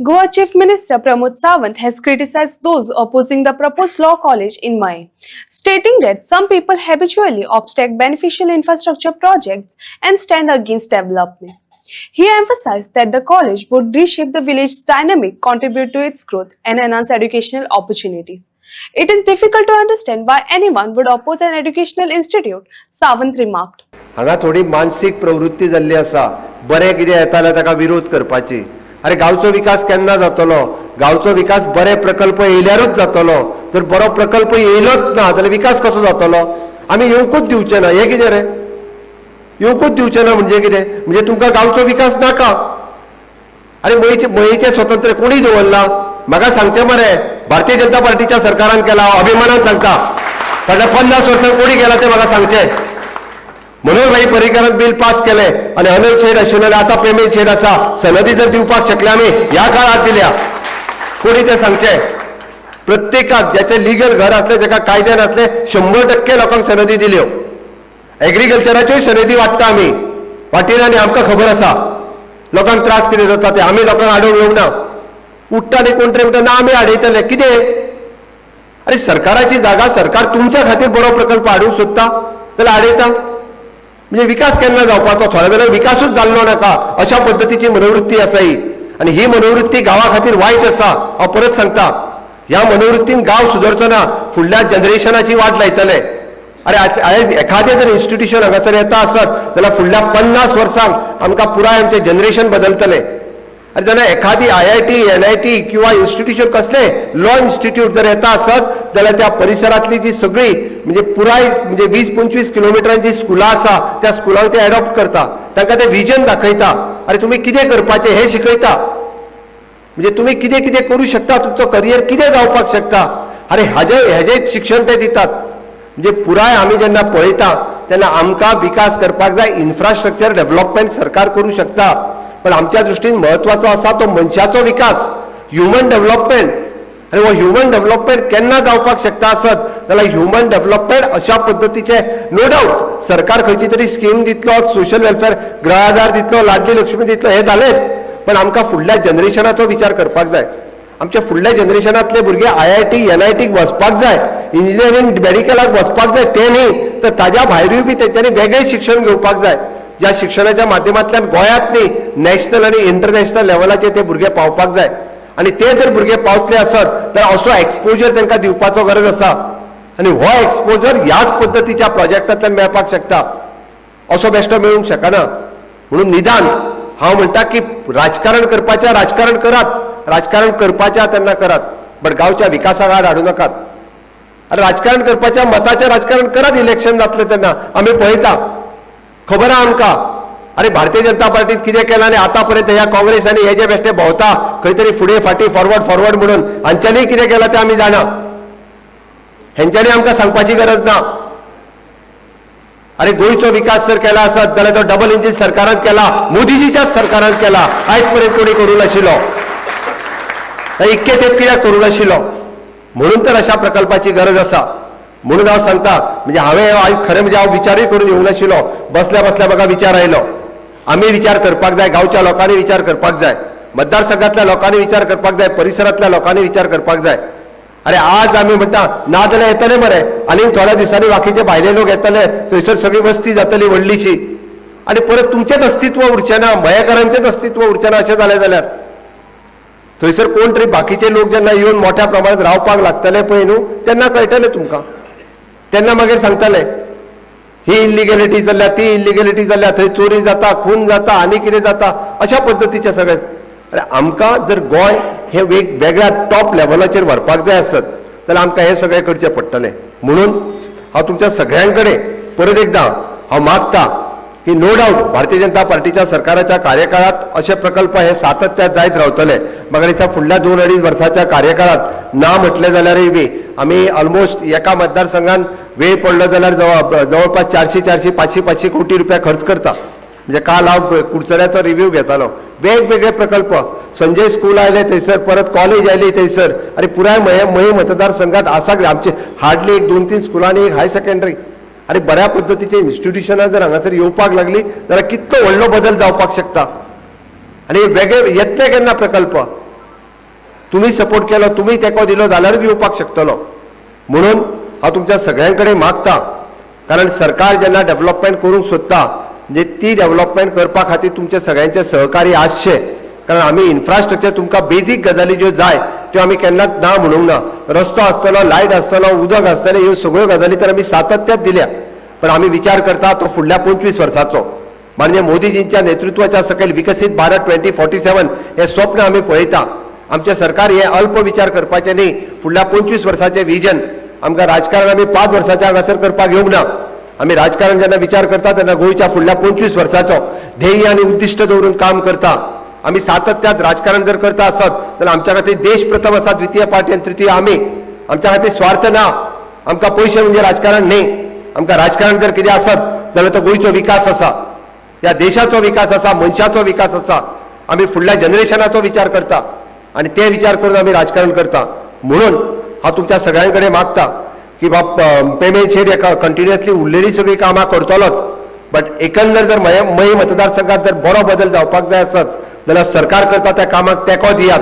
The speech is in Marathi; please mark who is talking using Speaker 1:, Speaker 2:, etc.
Speaker 1: Goa Chief Minister Pramod Sawant has criticized those opposing the proposed law college in May, stating that some people habitually obstruct beneficial infrastructure projects and stand against development. He emphasized that the college would reshape the village's dynamic, contribute to its growth, and enhance educational opportunities. It is difficult to understand why anyone would oppose an educational institute, Sawant remarked.
Speaker 2: हांगा थोडी मानसिक प्रवृत्ती जाल्ली आसा बरे कितें येताले ताका विरोध करपाची. अरे गांवचो विकास केन्ना जातलो, गांवचो विकास बरे प्रकल्प येयल्यारूच जातलो. जर बरो प्रकल्प येयलोच ना जाल्यार विकास कसो जातलो. आमी येवकूच दिवचे ना, हे कितें रे येवकूच दिवचे ना म्हणजे कितें, म्हणजे तुमकां गांवचो विकास नाका. अरे मयेचें स्वतंत्र कोणी दवरला म्हाका सांगचें मरे. भारतीय जनता पार्टीच्या सरकारान केला, अभिमानान सांगता. फाटल्या 50 वर्सां कोणी केला ते म्हाका सांगचें. मनोहर भाई पर्रीकरान बिल पास केले आणि अनल शेड आशिल्ले आता पेमेंट शेड आसा. सनदी जर दिवपाक शकले आमी ह्या काळात दिल्या. कोणी ते सांगचे. प्रत्येकाक ज्याचे लिगल घर असले जाका कायद्यान असले 100% लोकांक सनदी दिल्यो. एग्रीकल्चराच्योय सनदी वाटता आमी वाटिना आनी आमकां खबर आसा लोकांक त्रास कितें जाता ते. आमी लोकांक आडोवन येवंक ना. उठता आनी कोण तरी म्हणटा ना आमी आडयतले कितें. अरे सरकाराची जागा सरकार तुमच्या खातीर बरो प्रकल्प हाडूंक सोदता जाल्यार आडयता. म्हणजे विकास केन्ना जावपाचो. थोड्या जाल्यार विकासूच जाल्लो नाका अशा पद्दतीची मनोवृत्ती आसा ही. आणि ही मनोवृत्ती गांवा खातीर वायट आसा. हांव परत सांगता ह्या मनोवृत्तीन गांव सुदरचो ना, फुडल्या जनरेशनाची वाट लायतले. अरे आयज एखादें जर इन्स्टिट्यूशन हांगासर येता आसत जाल्यार फुडल्या 50 वर्सांक आमकां पुराय आमचें जनरेशन बदलतलें. अरे जेन्ना एखादी IIT NIT किंवा इन्स्टिट्यूशन कसले लॉ इन्स्टिट्यूट जर येता आसत जाल्यार त्या परिसरांतली जी सगळी म्हणजे पुराय म्हणजे 20-25 किलोमिटरांची स्कुलां आसा त्या स्कुलांक ते एडॉप्ट करता. तांकां ते विजन दाखयता. अरे तुमी कितें करपाचें हें शिकयता. म्हणजे तुमी कितें कितें करूं शकता, तुमचो करियर कितें जावपाक शकता. अरे हेजें शिक्षण ते दितात. म्हणजे पुराय आमी जेन्ना पळयता तेन्ना आमकां विकास करपाक जाय. इन्फ्रास्ट्रक्चर डेव्हलपमेंट सरकार करूं शकता, पण आमच्या दृष्टीन महत्वाचो आसा तो मनशाचो विकास, ह्युमन डेव्हलपमेंट. आनी हो ह्युमन डेव्हलपमेंट केन्ना जावपाक शकता आसत जाल्यार ह्युमन डेव्हलपमेंट अशा पद्दतीचे नो डावट सरकार खंयची तरी स्कीम दितलो, सोशल वेलफेअर गृह आधार दितलो, लाडली लक्ष्मी दितलो, हे जालेच. पण आमकां फुडल्या जनरेशनाचो विचार करपाक जाय. आमच्या फुडल्या जनरेशनांतले भुरगे IIT NITक वचपाक जाय, इंजिनियरींग मेडिकलाक वचपाक जाय ते न्ही तर ताज्या भायरूय बी तेंच्यांनी वेगळें शिक्षण घेवपाक जाय. ज्या शिक्षणाच्या माध्यमांतल्यान गोंयांत न्ही नॅशनल आनी इंटरनॅशनल लेवलाचेर ते भुरगे पावपाक जाय. आनी ते जर भुरगे पावतले आसत जाल्यार असो एक्सपोजर तांकां दिवपाचो गरज आसा. आनी हो एक्सपोजर ह्याच पद्दतीच्या प्रोजेक्टांतल्यान मेळपाक शकता. असो बेश्टो मेळूंक शकना. म्हणून निदान हांव म्हणटा की राजकारण करपाचें राजकारण करात, राजकारण करपाचें तेन्ना करात, बट गांवच्या विकासाक आड हाडूं नाकात. आनी राजकारण करपाच्या मताचें राजकारण करात. इलेक्शन जातलें तेन्ना आमी पळयता, खबर आहा आमकां. अरे भारतीय जनता पार्टीन कितें केलां आनी आतां पर्यंत ह्या काँग्रेस आनी हे जे बेश्टे भोंवता खंय तरी फुडें फाटीं फॉरवर्ड म्हणून हांच्यांनी कितें केलां तें आमी जाणा. हेंच्यांनी आमकां सांगपाची गरज ना. अरे गोंयचो विकास जर केला आसत जाल्यार तो डबल इंजीन सरकारान केला, मोदीजीच्याच सरकारान केला. आयज पर्यंत कोणी करूं नाशिल्लो. इतके तेप कित्याक करूं नाशिल्लो. म्हणून तर अशा प्रकल्पाची गरज आसा. म्हणून हांव सांगता म्हणजे हांवें आयज खरें म्हणजे हांव विचारूय करून येवंक नाशिल्लो. बसल्या म्हाका विचार आयलो. आमी विचार करपाक जाय, गांवच्या लोकांनी विचार करपाक जाय, मतदारसंघातल्या लोकांनी विचार करपाक जाय, परिसरांतल्या लोकांनी विचार करपाक जाय. अरे आज आमी म्हणटा ना जाल्यार येतले मरे, आनी थोड्या दिसांनी बाकीचे भायले लोक येतले, थंयसर सगळी वस्ती जातली व्हडलीशी. आनी परत तुमचेंच अस्तित्व उरचें ना, मयेकारांचेंच अस्तित्व उरचें ना अशें जालें जाल्यार थंयसर कोण तरी बाकीचे लोक जेन्ना येवन मोठ्या प्रमाणात रावपाक लागतले पळय न्हू तेन्ना कळटलें तुमकां. तेन्ना मागीर सांगतले ही इल्लिगॅलिटी जाल्ल्या, ती इल्लिगॅलिटी जाल्ल्या, थंय चोरी जाता, खून जाता, आनी कितें जाता, अशा पद्दतीचें सगळें. अरे आमकां जर गोंय हे वेगळ्या टॉप लेवलाचेर व्हरपाक जाय आसत जाल्यार आमकां हे सगळें करचें पडटलें. म्हणून हांव तुमच्या सगळ्यां परत एकदां हांव मागता की नो डावट भारतीय जनता पार्टीच्या सरकाराच्या कार्यकाळात असे प्रकल्प हे सातत्यात जायत रावतले. म्हाका दिसता फुडल्या 2-2.5 वर्साच्या कार्यकाळात ना म्हटलें जाल्यारय बी आमी ऑलमोस्ट एका मतदारसंघात वेळ पडलो जाल्यार जवळपास 400-500 कोटी रुपया खर्च करता. म्हणजे काल हांव कुडचड्याचो रिव्ह्यू घेतालो. वेगवेगळे प्रकल्प, संजय स्कूल आयले थंयसर, परत कॉलेज आयली थंयसर. अरे पुराय मयी मतदारसंघात आसा आमचे हार्डली 1-2-3 स्कुलांनी एक हाय सेकंडरी. अरे बऱ्या पद्दतीचे इन्स्टिट्यूशनां जर हांगासर येवपाक लागली जाल्यार कितलो व्हडलो बदल जावपाक शकता. आणि वेगळे येतले केन्ना प्रकल्प. तुम्ही सपोर्ट केलो, तुम्ही तेको दिलो जाल्यारूच येवपाक शकतलो. म्हणून हांव तुमच्या सगळ्यां मागता, कारण सरकार जेन्ना डेव्हलपमेंट करूंक सोदता म्हणजे ती डेव्हलपमेंट करपा खातीर तुमचे सगळ्यांचे सहकार्य आसचे. कारण आमी इन्फ्रास्ट्रक्चर तुमकां बेजीक गजाली ज्यो जाय त्यो आमी केन्नाच ना म्हणूंक ना. रस्तो आसतलो, लायट आसतलो, उदक आसतलें, ह्यो सगळ्यो गजाली तर आमी सातत्यात दिल्या. पण आमी विचार करता तो फुडल्या 25 वर्सांचो. माननीय मोदीजींच्या नेतृत्वाच्या सकयल विकसीत भारत 2047 हे स्वप्न आमी पळयता. आमचे सरकार हे अल्प विचार करपाचें न्ही, फुडल्या 25 वर्सांचें विजन. आमकां राजकारण आमी 5 वर्सांच्या हांगासर करपाक येवंक ना. आमी राजकारण जेन्ना विचार करता तेन्ना गोंयच्या फुडल्या 25 वर्सांचो ध्येय आनी उद्दिश्ट दवरून काम करता. आमी सातत्यात राजकारण जर करता आसत जाल्यार आमच्या खातीर देश प्रथम आसा, द्वितीय पार्टी आनी तृतीय आमी. आमच्या खातीर स्वार्थ ना. आमकां पयशे म्हणजे राजकारण न्ही. आमकां राजकारण जर कितें आसत जाल्यार तो गोंयचो विकास आसा, ह्या देशाचो विकास आसा, मनशाचो विकास आसा. आमी फुडल्या जनरेशनाचो विचार करता आनी ते विचार करून आमी राजकारण करता. म्हणून हांव तुमच्या सगळ्यां मागता की पेमेंट शेड कंटिन्युअसली उरलेली सगळी कामां करतलोच. बट एकंदर जर मय मतदारसंघात जर बरो बदल जावपाक जाय आसत जाल्यार सरकार करता त्या कामाक तेंको दियात.